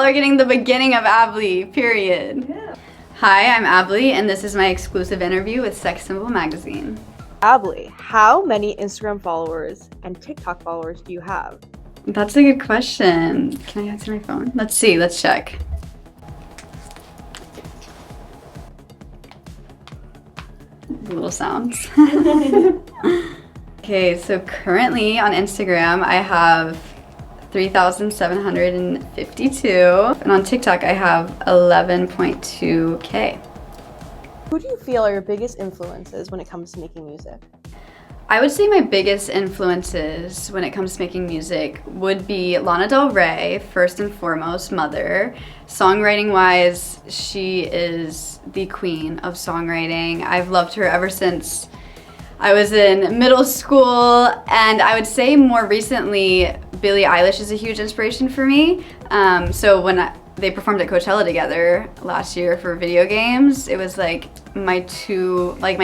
y'all are getting the beginning of ABBLY, period. Yeah. Hi, I'm ABBLY, and this is my exclusive interview with SexSymbol Magazine. ABBLY, how many Instagram followers and TikTok followers do you have? That's a good question. Can I answer my phone? Let's see, let's check. Little sounds. Okay, so currently on Instagram I have 3,752, and on TikTok I have 11.2K. Who do you feel are your biggest influences when it comes to making music? I would say my biggest influences when it comes to making music would be Lana Del Rey, first and foremost, mother. Songwriting-wise, she is the queen of songwriting. I've loved her ever since I was in middle school, and I would say more recently, Billie Eilish is a huge inspiration for me. So when they performed at Coachella together last year for Video Games, it was like my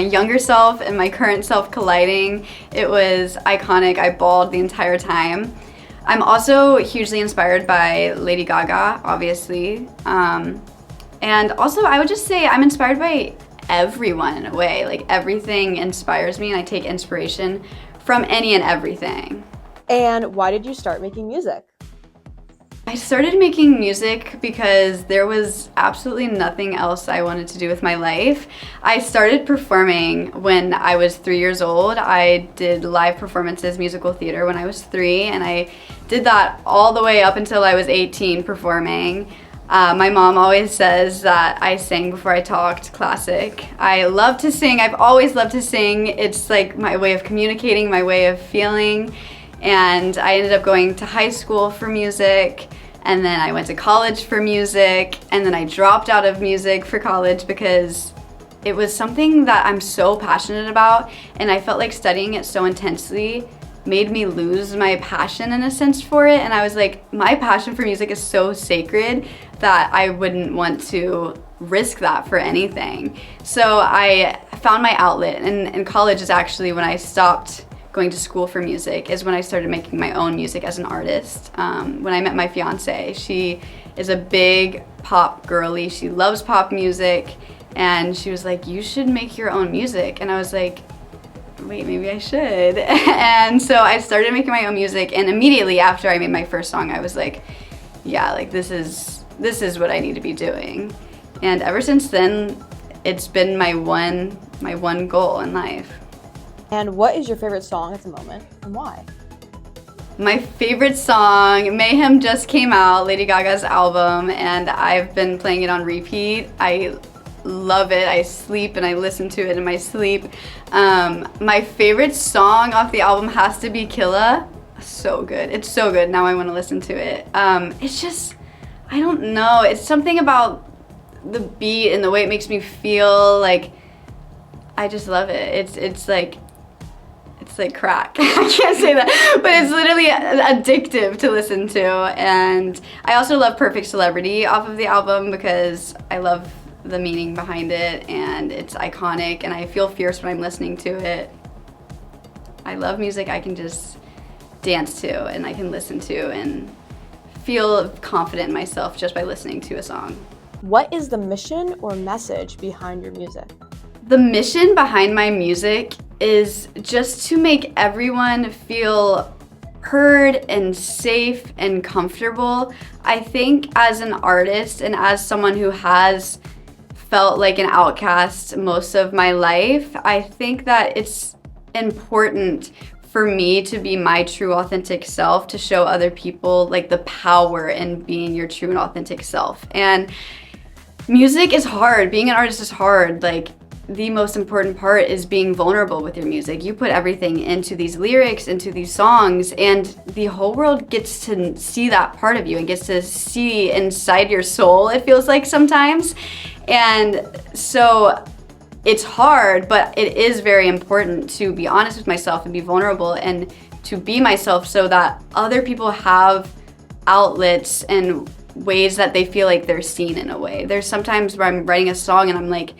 younger self and my current self colliding. It was iconic. I bawled the entire time. I'm also hugely inspired by Lady Gaga, obviously. And also I would just say I'm inspired by everyone in a way. Like, everything inspires me, and I take inspiration from any and everything. And why did you start making music? I started making music because there was absolutely nothing else I wanted to do with my life. I started performing when I was 3 years old. I did live performances, musical theater, when I was 3, and I did that all the way up until I was 18 performing. My mom always says that I sang before I talked, classic. I love to sing. I've always loved to sing. It's like my way of communicating, my way of feeling. And I ended up going to high school for music, and then I went to college for music, and then I dropped out of music for college because it was something that I'm so passionate about, and I felt like studying it so intensely made me lose my passion in a sense for it. And I was like, my passion for music is so sacred that I wouldn't want to risk that for anything. So I found my outlet, and college is actually when I stopped going to school for music, is when I started making my own music as an artist. When I met my fiance, she is a big pop girly. She loves pop music, and she was like, you should make your own music. And I was like, wait, maybe I should. And so I started making my own music, and immediately after I made my first song, I was like, yeah, like this is what I need to be doing. And ever since then, it's been my one goal in life. And what is your favorite song at the moment, and why? My favorite song, Mayhem, just came out, Lady Gaga's album, and I've been playing it on repeat. I love it. I sleep and I listen to it in my sleep. My favorite song off the album has to be Killa. So good. It's so good. Now I want to listen to it. It's just, I don't know. It's something about the beat and the way it makes me feel. Like, I just love it. It's like crack. I can't say that, but it's literally addictive to listen to. And I also love Perfect Celebrity off of the album because I love the meaning behind it, and it's iconic, and I feel fierce when I'm listening to it. I love music I can just dance to, and I can listen to and feel confident in myself just by listening to a song. What is the mission or message behind your music? The mission behind my music is just to make everyone feel heard and safe and comfortable. I think as an artist and as someone who has felt like an outcast most of my life, I think that it's important for me to be my true authentic self, to show other people like the power in being your true and authentic self. And music is hard. Being an artist is hard. Like, the most important part is being vulnerable with your music. You put everything into these lyrics, into these songs, and the whole world gets to see that part of you and gets to see inside your soul, it feels like sometimes. And so it's hard, but it is very important to be honest with myself and be vulnerable and to be myself so that other people have outlets and ways that they feel like they're seen in a way. There's sometimes where I'm writing a song and I'm like,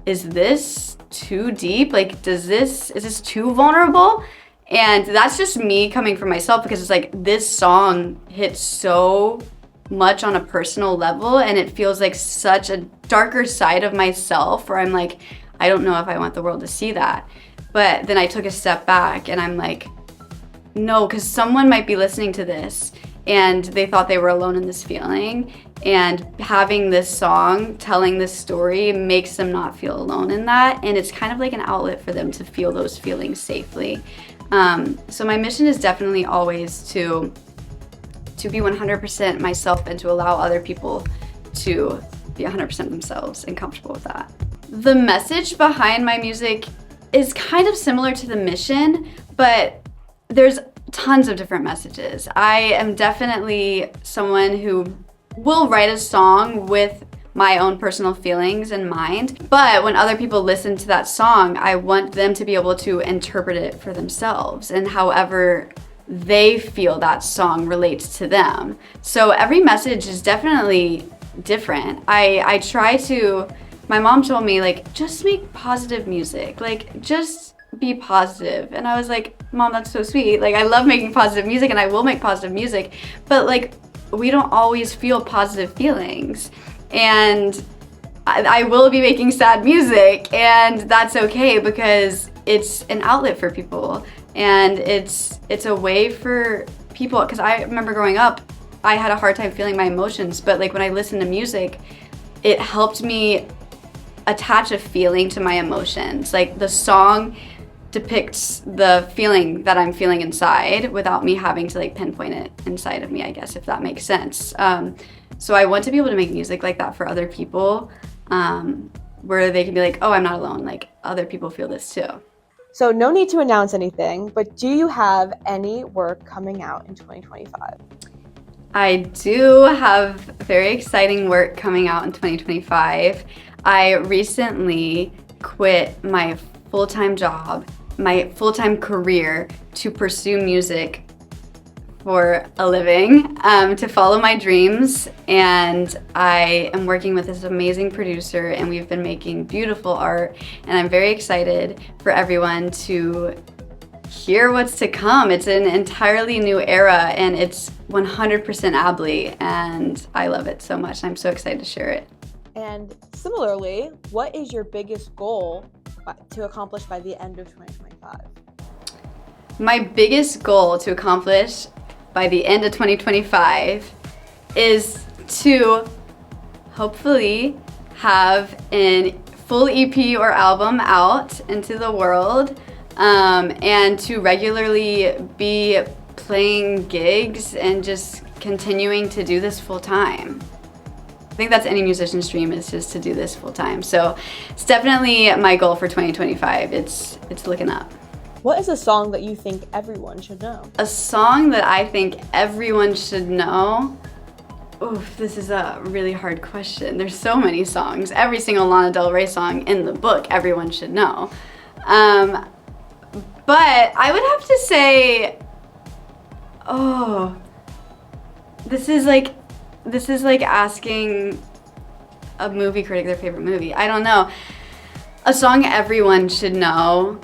is this too deep? Like, is this too vulnerable? And that's just me coming from myself, because it's like, this song hits so much on a personal level, and it feels like such a darker side of myself where I'm like, I don't know if I want the world to see that. But then I took a step back and I'm like, no, because someone might be listening to this and they thought they were alone in this feeling, and having this song telling this story makes them not feel alone in that, and it's kind of like an outlet for them to feel those feelings safely. So my mission is definitely always to be 100% myself and to allow other people to be 100% themselves and comfortable with that. The message behind my music is kind of similar to the mission, but there's tons of different messages. I am definitely someone who will write a song with my own personal feelings in mind, but when other people listen to that song, I want them to be able to interpret it for themselves and however they feel that song relates to them. So every message is definitely different. I try to, my mom told me, like, just make positive music, like, just be positive. And I was like, Mom, that's so sweet. Like, I love making positive music and I will make positive music, but like, we don't always feel positive feelings. And I will be making sad music, and that's okay because it's an outlet for people. And it's a way for people, because I remember growing up, I had a hard time feeling my emotions, but like when I listened to music, it helped me attach a feeling to my emotions. Like the song depicts the feeling that I'm feeling inside without me having to like pinpoint it inside of me, I guess, if that makes sense. So I want to be able to make music like that for other people, where they can be like, oh, I'm not alone, like other people feel this too. So no need to announce anything, but do you have any work coming out in 2025? I do have very exciting work coming out in 2025. I recently quit my full-time job, my full-time career, to pursue music for a living, to follow my dreams, and I am working with this amazing producer, and we've been making beautiful art, and I'm very excited for everyone to hear what's to come. It's an entirely new era, and it's 100% ABBLY, and I love it so much. I'm so excited to share it. And similarly, what is your biggest goal to accomplish by the end of 2025? My biggest goal to accomplish by the end of 2025 is to hopefully have a full EP or album out into the world, and to regularly be playing gigs and just continuing to do this full time. I think that's any musician's dream, is just to do this full time. So it's definitely my goal for 2025. It's looking up. What is a song that you think everyone should know? A song that I think everyone should know? Oof, this is a really hard question. There's so many songs. Every single Lana Del Rey song in the book, everyone should know. But I would have to say, this is like asking a movie critic their favorite movie. I don't know. A song everyone should know,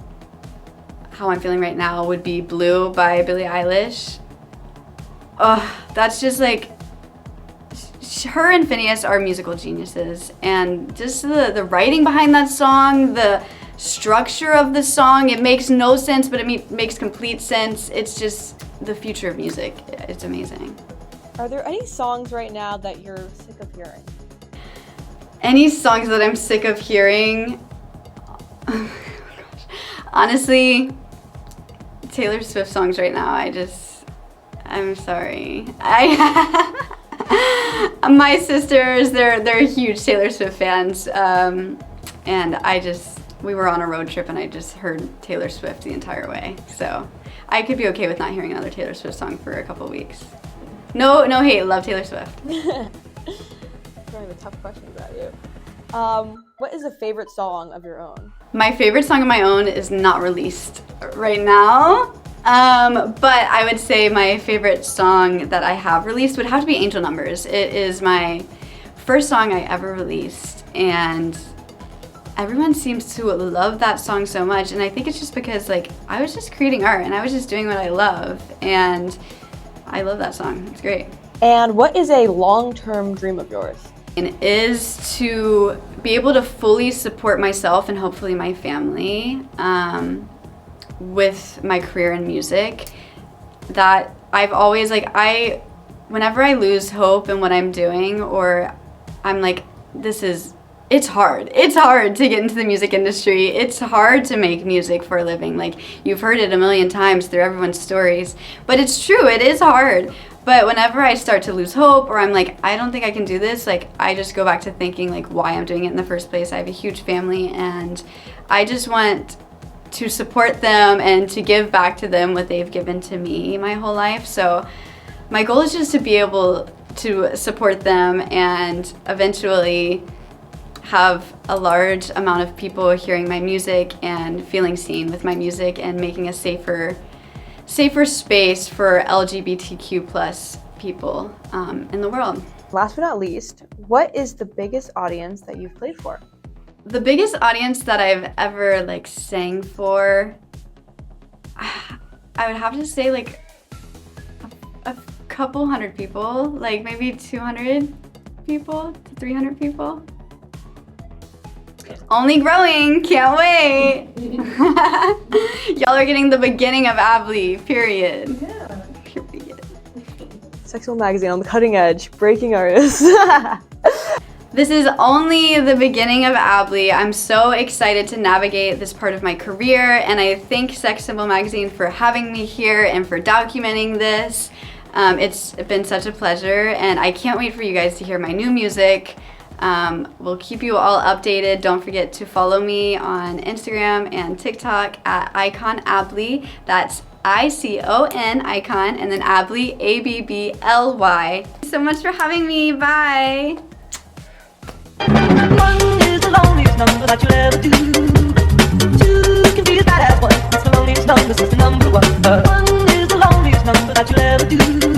how I'm feeling right now, would be Blue by Billie Eilish. That's just like, her and Phineas are musical geniuses, and just the writing behind that song, the structure of the song, it makes no sense, but it makes complete sense. It's just the future of music. It's amazing. Are there any songs right now that you're sick of hearing? Any songs that I'm sick of hearing? Oh gosh. Honestly, Taylor Swift songs right now, I'm sorry. My sisters, they're huge Taylor Swift fans, and we were on a road trip and I just heard Taylor Swift the entire way. So I could be okay with not hearing another Taylor Swift song for a couple weeks. No hate, love Taylor Swift. Throwing a tough question about you. What is a favorite song of your own? My favorite song of my own is not released right now, but I would say my favorite song that I have released would have to be Angel Numbers. It is my first song I ever released, and everyone seems to love that song so much, and I think it's just because like I was just creating art and I was just doing what I love, and I love that song. It's great. And what is a long-term dream of yours? And is to be able to fully support myself and hopefully my family with my career in music. That I've always whenever I lose hope in what I'm doing, or I'm like, it's hard. It's hard to get into the music industry. It's hard to make music for a living. Like, you've heard it a million times through everyone's stories, but it's true, it is hard. But whenever I start to lose hope, or I'm like, I don't think I can do this, like, I just go back to thinking like why I'm doing it in the first place. I have a huge family and I just want to support them and to give back to them what they've given to me my whole life. So my goal is just to be able to support them and eventually have a large amount of people hearing my music and feeling seen with my music and making a safer space for LGBTQ plus people in the world. Last but not least, what is the biggest audience that you've played for? The biggest audience that I've ever sang for, I would have to say like a couple hundred people, like maybe 200 people to 300 people. Only growing, can't wait. Y'all are getting the beginning of ABBLY, period. Yeah. Period. SexSymbol Magazine on the cutting edge, breaking artists. This is only the beginning of ABBLY. I'm so excited to navigate this part of my career, and I thank SexSymbol Magazine for having me here and for documenting this. It's been such a pleasure, and I can't wait for you guys to hear my new music. We'll keep you all updated. Don't forget to follow me on Instagram and TikTok at @IconAbbly. That's ICON icon, and then ABBLY, ABBLY. Thanks so much for having me. Bye. One is the loneliest number that you'll ever do. Two can be as bad as one. It's the loneliest number since the number one. One is the loneliest number that you'll ever do.